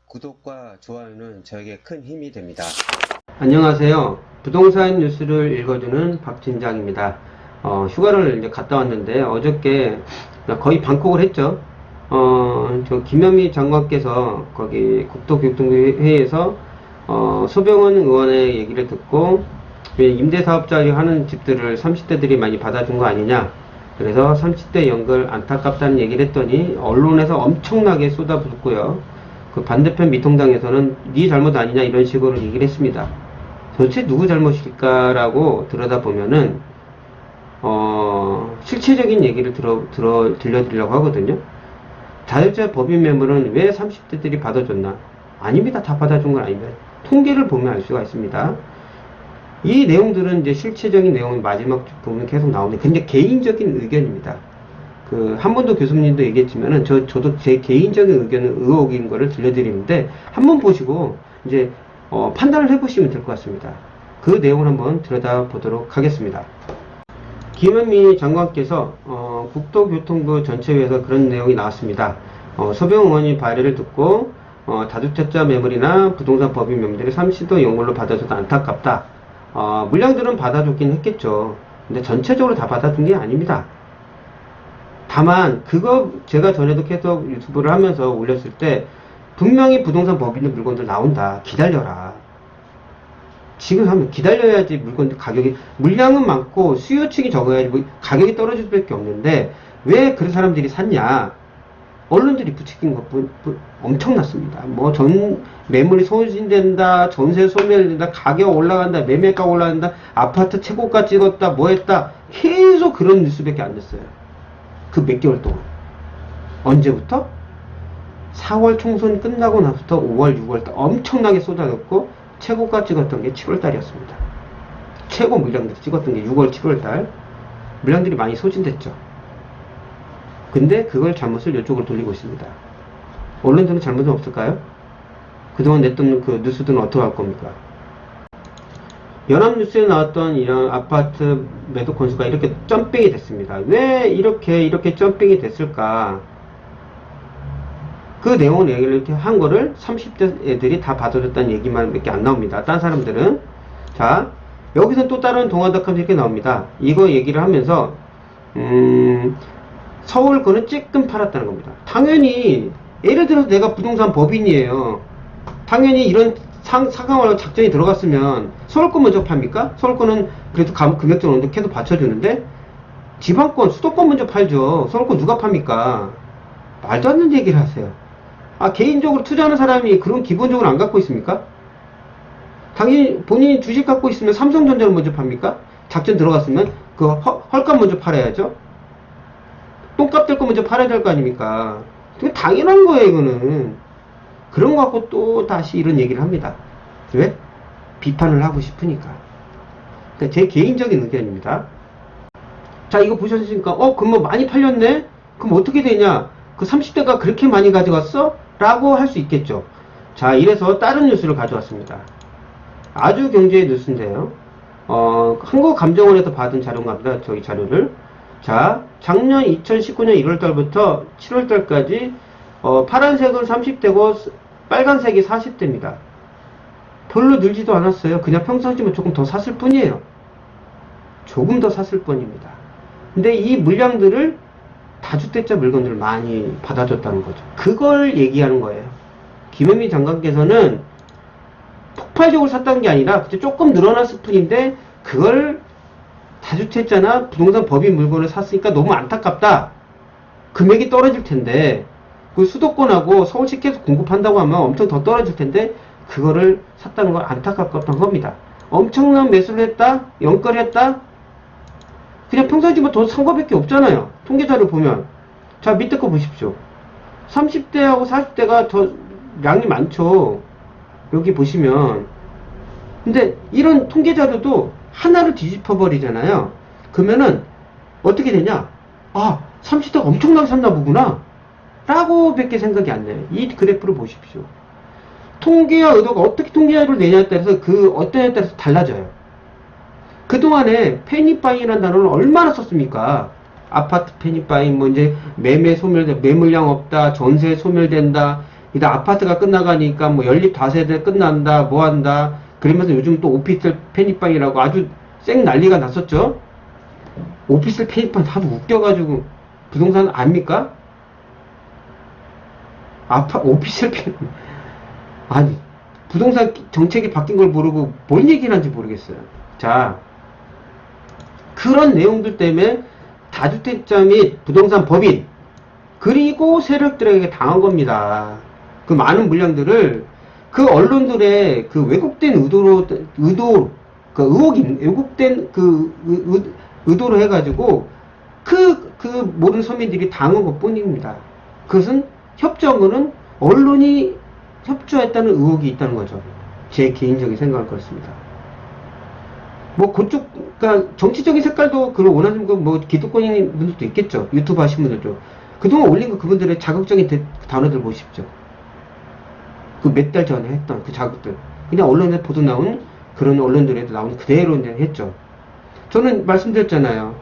구독과 좋아요는 저에게 큰 힘이 됩니다. 안녕하세요. 부동산 뉴스를 읽어주는 박진장입니다. 휴가를 이제 갔다 왔는데 어저께 거의 방콕을 했죠. 저 김현미 장관께서 거기 국토교통부회의에서 소병원 의원의 얘기를 듣고 임대사업자 하는 집들을 30대들이 많이 받아준 거 아니냐. 그래서 30대 연결 안타깝다는 얘기를 했더니 언론에서 엄청나게 쏟아붓고요. 그 반대편 미통당에서는 네 잘못 아니냐 이런 식으로 얘기를 했습니다. 도대체 누구 잘못일까라고 들여다보면은 실체적인 얘기를 들려드리려고 하거든요. 다주택자 법인 매물은 왜 30대들이 받아줬나? 아닙니다. 다 받아준 건 아닙니다. 통계를 보면 알 수가 있습니다. 이 내용들은 이제 실체적인 내용은 마지막 부분에 계속 나오는데 근데 개인적인 의견입니다. 한번도 교수님도 얘기했지만은 저도 제 개인적인 의견은 의혹인 거를 들려드리는데 한번 보시고 이제 판단을 해보시면 될 것 같습니다. 그 내용을 한번 들여다보도록 하겠습니다. 김현미 장관께서 국토교통부 전체회에서 그런 내용이 나왔습니다. 소병 의원이 발의를 듣고 다주택자 매물이나 부동산 법인 매물들이 30도 연골로 받아줘도 안타깝다. 물량들은 받아줬긴 했겠죠. 근데 전체적으로 다 받아준 게 아닙니다. 다만 그거 제가 전에도 계속 유튜브를 하면서 올렸을 때 분명히 부동산 법인의 물건들 나온다. 기다려라. 지금 하면 기다려야지 물건들 가격이 물량은 많고 수요층이 적어야지 가격이 떨어질 수밖에 없는데 왜 그런 사람들이 샀냐? 언론들이 부추긴 것 엄청났습니다. 매물이 소진된다, 전세 소멸된다, 가격 올라간다, 매매가 올라간다, 아파트 최고가 찍었다, 뭐 했다. 계속 그런 뉴스밖에 안 됐어요. 그 몇 개월 동안. 언제부터? 4월 총선 끝나고 나서부터 5월, 6월 달 엄청나게 쏟아졌고 최고가 찍었던 게 7월 달이었습니다. 최고 물량들 찍었던 게 6월, 7월 달. 물량들이 많이 소진됐죠. 근데 그걸 잘못을 이쪽으로 돌리고 있습니다. 언론들은 잘못은 없을까요? 그동안 냈던 그 뉴스들은 어떻게 할 겁니까? 연합뉴스에 나왔던 이런 아파트 매도 건수가 이렇게 점핑이 됐습니다. 왜 이렇게 점핑이 됐을까? 그 내용을 얘기를 이렇게 한 거를 30대 애들이 다 받아줬다는 얘기만 몇 개 안 나옵니다. 딴 사람들은. 자, 여기서 또 다른 동아닷컴 이렇게 나옵니다. 이거 얘기를 하면서, 서울 거는 쬐끔 팔았다는 겁니다. 당연히, 예를 들어서 내가 부동산 법인이에요. 당연히 이런 상황으로 작전이 들어갔으면 서울 거 먼저 팝니까? 서울 거는 그래도 금액적으로 어느 계속 받쳐주는데 지방권, 수도권 먼저 팔죠. 서울 거 누가 팝니까? 말도 안 되는 얘기를 하세요. 개인적으로 투자하는 사람이 그런 기본적으로 안 갖고 있습니까? 당연히 본인이 주식 갖고 있으면 삼성전자를 먼저 팝니까? 작전 들어갔으면 그 헐값 먼저 팔아야죠. 똥값 될 거 먼저 팔아야 될 거 아닙니까? 되게 당연한 거예요, 이거는. 그런 거 갖고 또 다시 이런 얘기를 합니다. 왜? 비판을 하고 싶으니까. 그러니까 제 개인적인 의견입니다. 자, 이거 보셨으니까, 그럼 뭐 많이 팔렸네? 그럼 어떻게 되냐? 그 30대가 그렇게 많이 가져갔어? 라고 할 수 있겠죠. 자, 이래서 다른 뉴스를 가져왔습니다. 아주 경제의 뉴스인데요. 한국감정원에서 받은 자료인가 보다, 저희 자료를. 자, 작년 2019년 1월달부터 7월달까지 파란색은 30대고 빨간색이 40대입니다. 별로 늘지도 않았어요. 그냥 평상시면 조금 더 샀을 뿐이에요. 조금 더 샀을 뿐입니다. 근데 이 물량들을 다주택자 물건들을 많이 받아줬다는 거죠. 그걸 얘기하는 거예요. 김현미 장관께서는 폭발적으로 샀다는 게 아니라 그때 조금 늘어났을 뿐인데 그걸 다주택자나 부동산 법인 물건을 샀으니까 너무 안타깝다. 금액이 떨어질 텐데 그 수도권하고 서울시 계속 공급한다고 하면 엄청 더 떨어질 텐데 그거를 샀다는 건 안타깝던 겁니다. 엄청난 매수를 했다? 연거래 했다? 그냥 평상시면 돈 산 거밖에 없잖아요. 통계자료 보면. 자, 밑에 거 보십시오. 30대하고 40대가 더 양이 많죠. 여기 보시면. 근데 이런 통계자료도 하나를 뒤집어 버리잖아요. 그러면은 어떻게 되냐? 30대가 엄청나게 샀나 보구나. 라고 밖에 생각이 안 나요. 이 그래프를 보십시오. 통계와 의도가 어떻게 통계자료를 내냐에 따라서 그 어떠냐에 따라서 달라져요. 그동안에 패닉바잉이라는 단어를 얼마나 썼습니까? 아파트 패닉바잉, 이제 매매 소멸, 매물량 없다, 전세 소멸된다, 이다 아파트가 끝나가니까 뭐 연립 다세대 끝난다, 뭐 한다. 그러면서 요즘 또 오피스텔 편입방이라고 아주 쌩 난리가 났었죠. 오피스텔 편입방 다 웃겨가지고 부동산 압니까? 오피스텔 편입 아니 부동산 정책이 바뀐 걸 모르고 뭔 얘기를 하는지 모르겠어요. 자, 그런 내용들 때문에 다주택자 및 부동산 법인 그리고 세력들에게 당한 겁니다. 그 많은 물량들을 그 언론들의 그 왜곡된 왜곡된 의도로 해가지고 그 모든 서민들이 당한 것 뿐입니다. 그것은 협조는 언론이 협조했다는 의혹이 있다는 거죠. 제 개인적인 생각은 그렇습니다. 뭐 그쪽 그러니까 정치적인 색깔도 그걸 원하는 거 뭐 기득권인 분들도 있겠죠. 유튜브 하신 분들도 그동안 올린 거 그분들의 자극적인 단어들 보십시오. 그 몇 달 전에 했던 그 자극들 그냥 언론에 보도 나온 그런 언론들에도 나온 그대로 했죠. 저는 말씀드렸잖아요.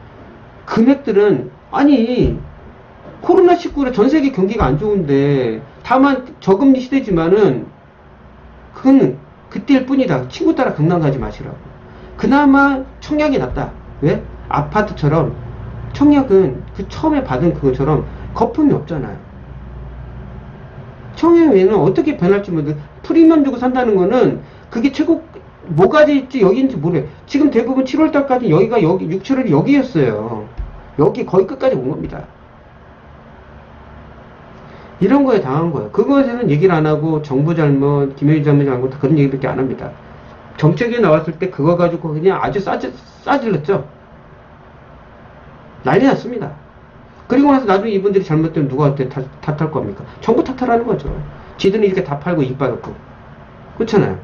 금액들은 아니 코로나19로 전 세계 경기가 안 좋은데 다만 저금리 시대지만은 그건 그때일 뿐이다. 친구 따라 강남 가지 마시라고. 그나마 청약이 낫다. 왜? 아파트처럼 청약은 그 처음에 받은 그것처럼 거품이 없잖아요. 청약 외에는 어떻게 변할지 모르겠 프리미엄 주고 산다는 거는 그게 최고 뭐가 될지 여기인지 모르겠어요. 지금 대부분 7월달까지 여기가 여기 6, 7월이 여기였어요. 여기 거의 끝까지 온 겁니다. 이런 거에 당한 거예요. 그것에는 얘기를 안 하고 정부 잘못, 김영희 잘못 그런 얘기밖에 안 합니다. 정책이 나왔을 때 그거 가지고 그냥 아주 싸질렀죠. 난리 났습니다. 그리고 나서 나중에 이분들이 잘못되면 누구한테 탓할 겁니까? 정부 탓하라는 거죠. 지들은 이렇게 다 팔고 이익 받았고. 그렇잖아요.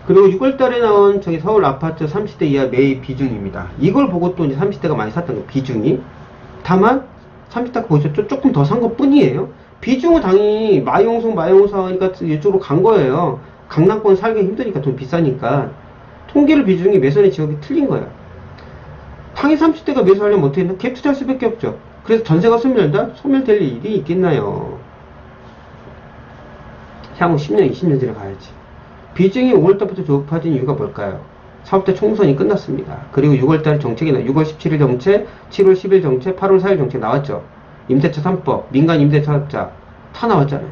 그리고 6월달에 나온 저기 서울 아파트 30대 이하 매입 비중입니다. 이걸 보고 또 이제 30대가 많이 샀던 거예요. 비중이. 다만 30대 보셨죠? 조금 더 산 것 뿐이에요. 비중은 당연히 마용성 하니까 이쪽으로 간 거예요. 강남권 살기 힘드니까 돈 비싸니까. 통계를 비중이 매선의 지역이 틀린 거예요. 당연히 30대가 매수하려면 어떻게 했나? 갭 투자할 수밖에 없죠. 그래서 전세가 소멸될 일이 있겠나요? 향후 10년, 20년 뒤에 가야지. 비중이 5월달부터 높아진 이유가 뭘까요? 4월달 총선이 끝났습니다. 그리고 6월달 정책이 6월 17일 정책, 7월 10일 정책, 8월 4일 정책 나왔죠. 임대차 3법, 민간 임대차 합자 다 나왔잖아요.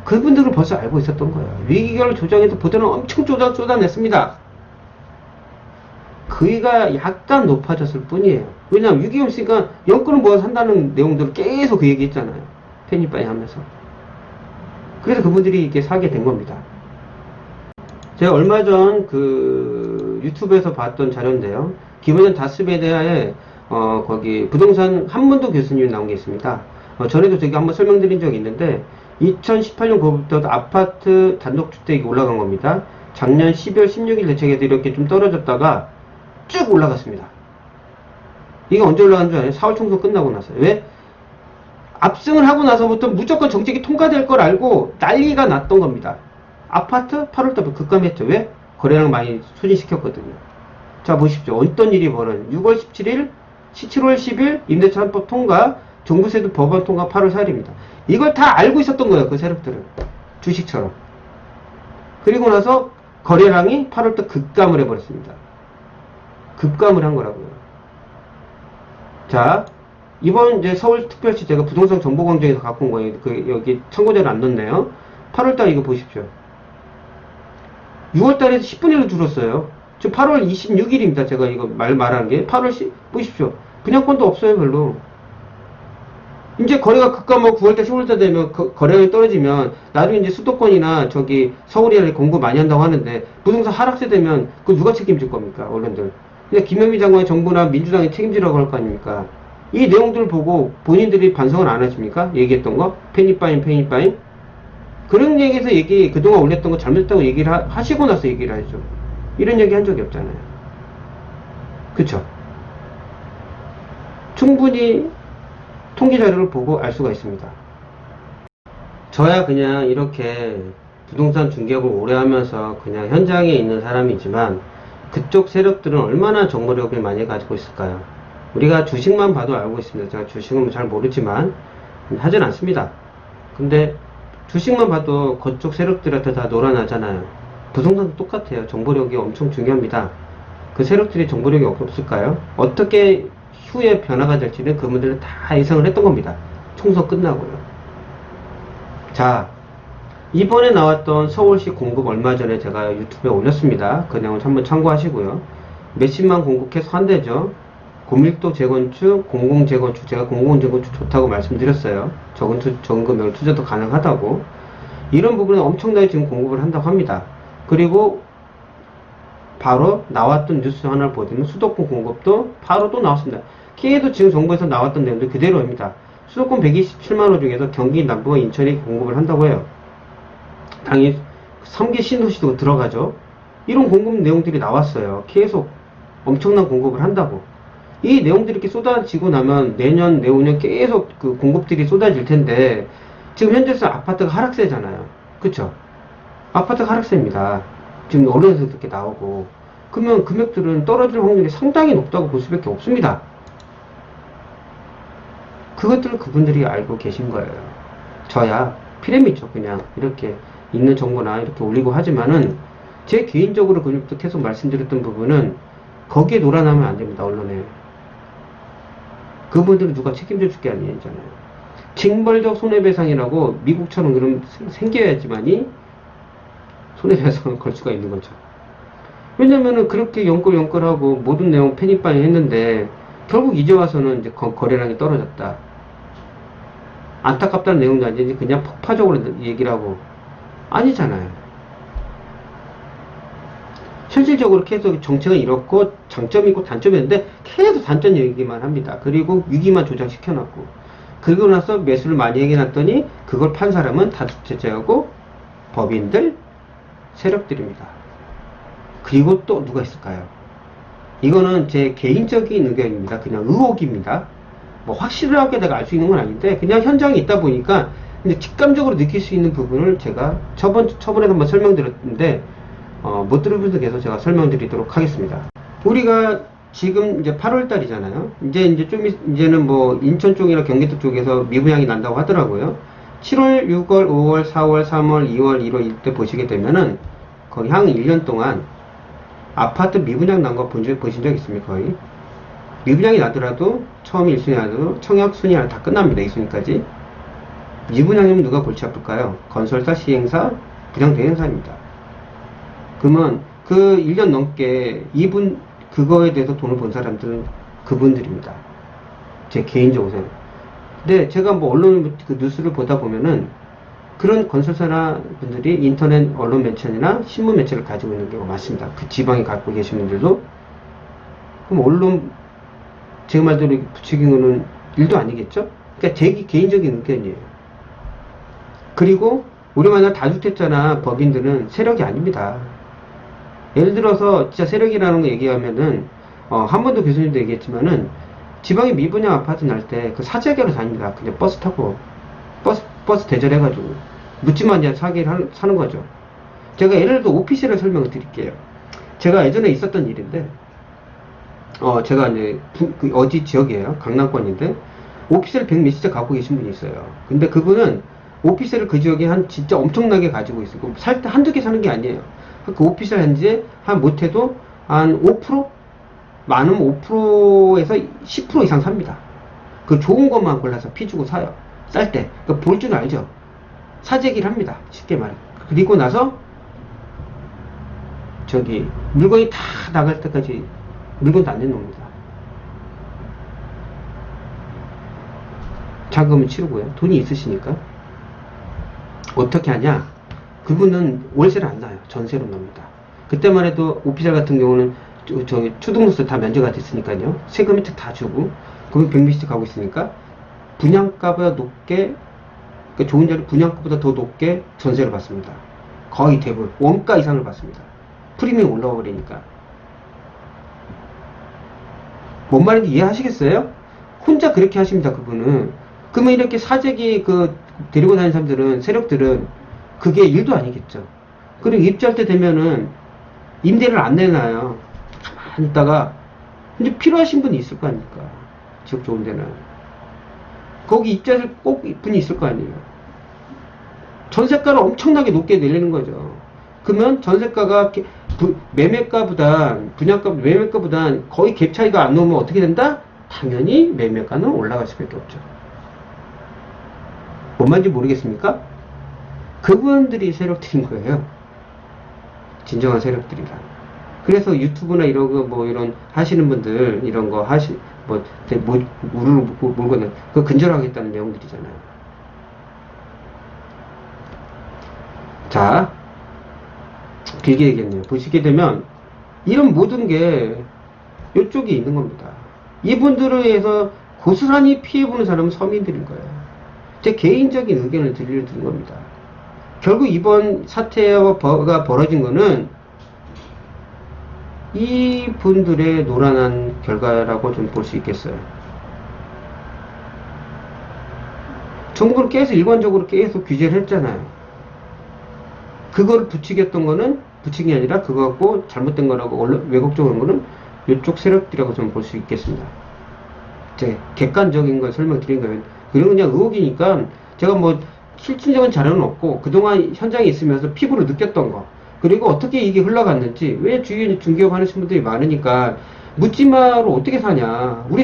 그분들은 벌써 알고 있었던 거예요. 위기결 조정에도 보도는 엄청 쏟아냈습니다. 그이가 약간 높아졌을 뿐이에요. 왜냐하면 위기가 있으니까 연끌을 모아서 산다는 내용들을 계속 그 얘기 했잖아요. 편입바이 하면서. 그래서 그분들이 이렇게 사게 된 겁니다. 제가 얼마 전 그 유튜브에서 봤던 자료인데요. 김원현 다스베에 대해 거기 부동산 한문도 교수님이 나온 게 있습니다. 전에도 제가 한번 설명드린 적이 있는데 2018년 9월부터 아파트 단독주택이 올라간 겁니다. 작년 12월 16일 대책에도 이렇게 좀 떨어졌다가 쭉 올라갔습니다. 이게 언제 올라간 줄 아세요? 4월 총선 끝나고 나서요. 왜? 압승을 하고 나서부터 무조건 정책이 통과될 걸 알고 난리가 났던 겁니다. 아파트 8월달부터 급감했죠. 왜? 거래량 많이 소진시켰거든요. 자 보십시오. 어떤 일이 벌어요. 6월 17일, 7월 10일 임대차 3법 통과, 종부세도 법안 통과 8월 4일입니다. 이걸 다 알고 있었던 거예요. 그 세력들은. 주식처럼. 그리고 나서 거래량이 8월달 급감을 해버렸습니다. 급감을 한 거라고요. 자, 이번 이제 서울특별시 제가 부동산 정보광장에서 갖고 온 거예요. 여기 참고자를 안 넣었네요. 8월달 이거 보십시오. 6월달에서 10분의 1로 줄었어요. 지금 8월 26일입니다. 제가 이거 말한 게. 8월 보십시오. 분양권도 없어요, 별로. 이제 거래가 급감하고 9월달, 10월달 되면 거래량이 떨어지면 나중에 이제 수도권이나 저기 서울이나 공부 많이 한다고 하는데 부동산 하락세 되면 그거 누가 책임질 겁니까? 언론들. 그냥 김현미 장관의 정부나 민주당이 책임지라고 할 거 아닙니까? 이 내용들을 보고 본인들이 반성을 안 하십니까? 얘기했던 거? 페니파인. 그런 얘기에서 그동안 올렸던 거 잘못했다고 얘기를 하시고 나서 얘기를 하죠. 이런 얘기 한 적이 없잖아요. 그쵸? 충분히 통계 자료를 보고 알 수가 있습니다. 저야 그냥 이렇게 부동산 중개업을 오래 하면서 그냥 현장에 있는 사람이지만 그쪽 세력들은 얼마나 정보력을 많이 가지고 있을까요? 우리가 주식만 봐도 알고 있습니다. 제가 주식은 잘 모르지만 하진 않습니다. 근데 주식만 봐도 그쪽 세력들한테 다 놀아나잖아요. 부동산도 똑같아요. 정보력이 엄청 중요합니다. 그 세력들이 정보력이 없을까요? 어떻게 후에 변화가 될지는 그분들은 다 예상을 했던 겁니다. 총선 끝나고요. 자, 이번에 나왔던 서울시 공급 얼마 전에 제가 유튜브에 올렸습니다. 그 내용을 한번 참고하시고요. 몇십만 공급해서 한대죠. 고밀도 재건축, 공공재건축, 제가 공공재건축 좋다고 말씀드렸어요. 적은 금액으로 투자도 가능하다고. 이런 부분은 엄청나게 지금 공급을 한다고 합니다. 그리고 바로 나왔던 뉴스 하나를 보더니 수도권 공급도 바로 또 나왔습니다. 키에도 지금 정부에서 나왔던 내용도 그대로입니다. 수도권 127만 호 중에서 경기 남부와 인천이 공급을 한다고 해요. 당연히 3개 신도시도 들어가죠. 이런 공급 내용들이 나왔어요. 계속 엄청난 공급을 한다고. 이 내용들이 이렇게 쏟아지고 나면 내년, 내후년 계속 그 공급들이 쏟아질 텐데, 지금 현재서 아파트가 하락세잖아요. 그쵸? 아파트가 하락세입니다. 지금 언론에서 그렇게 나오고. 그러면 금액들은 떨어질 확률이 상당히 높다고 볼 수밖에 없습니다. 그것들을 그분들이 알고 계신 거예요. 저야 피레미죠. 그냥 이렇게 있는 정보나 이렇게 올리고 하지만은 제 개인적으로 그전부터 계속 말씀드렸던 부분은 거기에 놀아나면 안 됩니다. 언론에. 그분들은 누가 책임져 줄 게 아니잖아요. 징벌적 손해배상이라고 미국처럼 그럼 생겨야지만이 손해배상을 걸 수가 있는 거죠. 왜냐면은 그렇게 연끌하고 모든 내용 패닉바잉 했는데 결국 이제 와서는 이제 거래량이 떨어졌다. 안타깝다는 내용도 아니지 그냥 폭파적으로 얘기를 하고 아니잖아요. 현실적으로 계속 정책은 이렇고 장점이 있고 단점이 있는데 계속 단점 얘기만 합니다. 그리고 위기만 조장시켜놨고 그리고 나서 매수를 많이 해놨더니 그걸 판 사람은 다주택자하고 법인들, 세력들입니다. 그리고 또 누가 있을까요? 이거는 제 개인적인 의견입니다. 그냥 의혹입니다. 뭐 확실하게 내가 알 수 있는 건 아닌데 그냥 현장에 있다 보니까 근데 직감적으로 느낄 수 있는 부분을 제가 저번에 한번 설명드렸는데 못 들은 분들 계속 제가 설명드리도록 하겠습니다. 우리가 지금 이제 8월 달이잖아요. 이제는 뭐 인천 쪽이나 경기도 쪽에서 미분양이 난다고 하더라고요. 7월, 6월, 5월, 4월, 3월, 2월, 1월 이때 보시게 되면은 거의 한 1년 동안 아파트 미분양 난 거 보신 적 있습니까? 거의 미분양이 나더라도 처음 1순위 나도 청약 순위 안에 다 끝납니다. 2순위까지. 미분양이면 누가 골치 아플까요? 건설사, 시행사, 부장대행사입니다. 그러면 그 1년 넘게 그거에 대해서 돈을 번 사람들은 그분들입니다. 제 개인적으로 생각. 근데 제가 뭐 언론 그 뉴스를 보다 보면은 그런 건설사나 분들이 인터넷 언론 매체나 신문 매체를 가지고 있는 경우가 많습니다. 그 지방에 갖고 계신 분들도. 그럼 언론, 제 말대로 부추기는 일도 아니겠죠? 그러니까 제 개인적인 의견이에요. 그리고 우리만한 다주택자나 법인들은 세력이 아닙니다. 예를 들어서 진짜 세력이라는 거 얘기하면은 한 번도 교수님도 얘기했지만은 지방에 미분양 아파트 날 때 그 사재기로 다닙니다. 그냥 버스 타고 버스 대절해가지고 묻지만 그냥 사는 거죠. 제가 예를 들어 오피셜을 설명을 드릴게요. 제가 예전에 있었던 일인데 제가 이제 어디 지역이에요. 강남권인데 오피셜 100몇십 채 갖고 계신 분이 있어요. 근데 그분은 오피셜을 그 지역에 진짜 엄청나게 가지고 있어요. 살 때 한두 개 사는 게 아니에요. 그 오피셜 현재 못해도 한 5%? 많으면 5%에서 10% 이상 삽니다. 그 좋은 것만 골라서 피 주고 사요. 쌀 때. 볼 줄 알죠? 사재기를 합니다. 쉽게 말해. 그리고 나서 물건이 다 나갈 때까지 물건도 안 내놓습니다. 자금을 치르고요. 돈이 있으시니까. 어떻게 하냐? 그분은 월세를 안 나요. 전세로 납니다. 그때만 해도 오피셜 같은 경우는 추등록세 다 면제가 됐으니까요. 세금 혜택 다 주고 그럼 100몇씩 가고 있으니까 분양가보다 높게 좋은 자리 분양가보다 더 높게 전세를 받습니다. 거의 대부분 원가 이상을 받습니다. 프리미엄 올라와 버리니까. 뭔 말인지 이해하시겠어요? 혼자 그렇게 하십니다. 그분은. 그러면 이렇게 사재기 데리고 다니는 사람들은 세력들은 그게 일도 아니겠죠. 그리고 입주할 때 되면은 임대를 안 내놔요. 가만히 있다가 이제 필요하신 분이 있을 거 아닙니까? 지역 좋은 데는. 거기 입자를 꼭 분이 있을 거 아니에요. 전세가를 엄청나게 높게 내리는 거죠. 그러면 전세가가 매매가보다 분양가 매매가보다 거의 갭 차이가 안 나오면 어떻게 된다? 당연히 매매가는 올라갈 수밖에 없죠. 뭔 말인지 모르겠습니까? 그분들이 세력들인 거예요. 진정한 세력들이라. 그래서 유튜브나 이런 거 뭐 이런 하시는 분들 이런 거 우르르 물고는 그 근절하겠다는 내용들이잖아요. 자, 길게 얘기했네요. 보시게 되면 이런 모든 게 이쪽에 있는 겁니다. 이분들을 위해서 고스란히 피해보는 사람은 서민들인 거예요. 제 개인적인 의견을 드리는 겁니다. 결국 이번 사태가 벌어진 거는 이분들의 노란한 결과라고 좀 볼 수 있겠어요. 정부는 계속 일관적으로 계속 규제를 했잖아요. 그걸 부추겼던 거는 부추긴 게 아니라 그거 갖고 잘못된 거라고 왜곡적인 거는 이쪽 세력들이라고 좀 볼 수 있겠습니다. 제 객관적인 걸 설명드린 거예요. 그리고 그냥 의혹이니까 제가 뭐 실질적인 자료는 없고 그동안 현장에 있으면서 피부로 느꼈던 거 그리고 어떻게 이게 흘러갔는지 왜 주위에 중개업 하시는 분들이 많으니까 묻지마로 어떻게 사냐 우리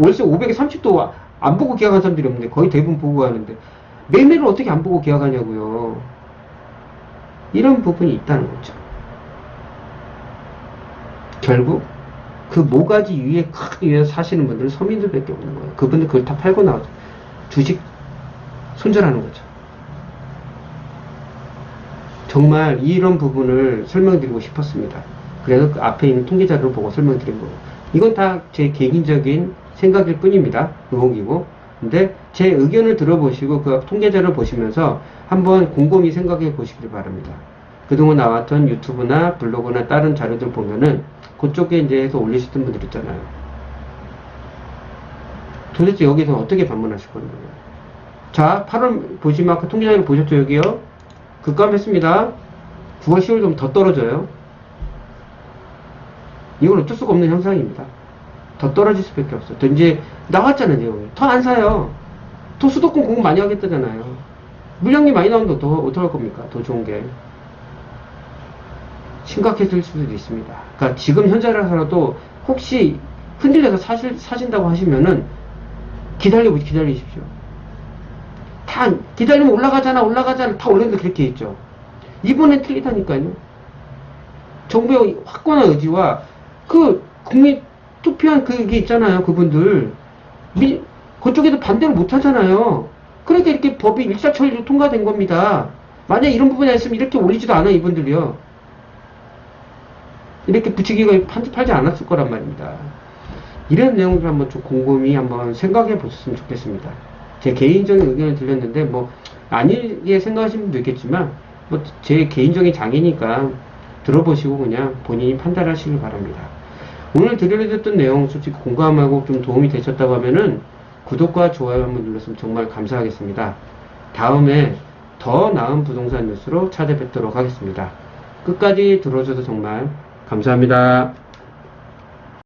월세 530도 안 보고 계약한 사람들이 없는데 거의 대부분 보고 가는데 매매를 어떻게 안 보고 계약하냐고요. 이런 부분이 있다는 거죠. 결국 그 모가지 위에 큰 위에 사시는 분들은 서민들밖에 없는 거예요. 그분들 그걸 다 팔고 나와서 주식 손절하는 거죠. 정말 이런 부분을 설명드리고 싶었습니다. 그래서 그 앞에 있는 통계 자료를 보고 설명드린 거고 이건 다 제 개인적인 생각일 뿐입니다. 의혹이고 근데 제 의견을 들어보시고 그 통계 자료를 보시면서 한번 곰곰이 생각해 보시길 바랍니다. 그동안 나왔던 유튜브나 블로그나 다른 자료들 보면은 그쪽에 이제 해서 올리시던 분들 있잖아요. 도대체 여기서 어떻게 방문하실 거예요? 자, 8월 보시면 아까 통계자료 보셨죠? 여기요. 급감했습니다. 9월, 10월 좀 더 떨어져요. 이건 어쩔 수가 없는 현상입니다. 더 떨어질 수밖에 없어요. 더 이제 나왔잖아요, 내용이. 더 안 사요. 더 수도권 공급 많이 하겠다잖아요. 물량이 많이 나오는데 더 어떡할 겁니까? 더 좋은 게. 심각해질 수도 있습니다. 그러니까 지금 현재라서라도 혹시 흔들려서 사신다고 하시면은 기다리십시오. 다 기다리면 올라가잖아 다 올랐는데 그렇게 했죠. 이번엔 틀리다니까요. 정부의 확고한 의지와 그 국민 투표한 그게 있잖아요. 그분들 그쪽에도 반대를 못 하잖아요. 그러니까 이렇게 법이 일사천리로 통과된 겁니다. 만약 이런 부분에 있으면 이렇게 올리지도 않아 이분들이요. 이렇게 부추기가 팔지 않았을 거란 말입니다. 이런 내용들 한번 좀 곰곰이 한번 생각해 보셨으면 좋겠습니다. 제 개인적인 의견을 들렸는데 뭐 아니게 생각하시는 분도 있겠지만 뭐 제 개인적인 장이니까 들어보시고 그냥 본인이 판단하시길 바랍니다. 오늘 들려드렸던 내용 솔직히 공감하고 좀 도움이 되셨다고 하면은 구독과 좋아요 한번 눌렀으면 정말 감사하겠습니다. 다음에 더 나은 부동산 뉴스로 찾아뵙도록 하겠습니다. 끝까지 들어줘서 정말 감사합니다.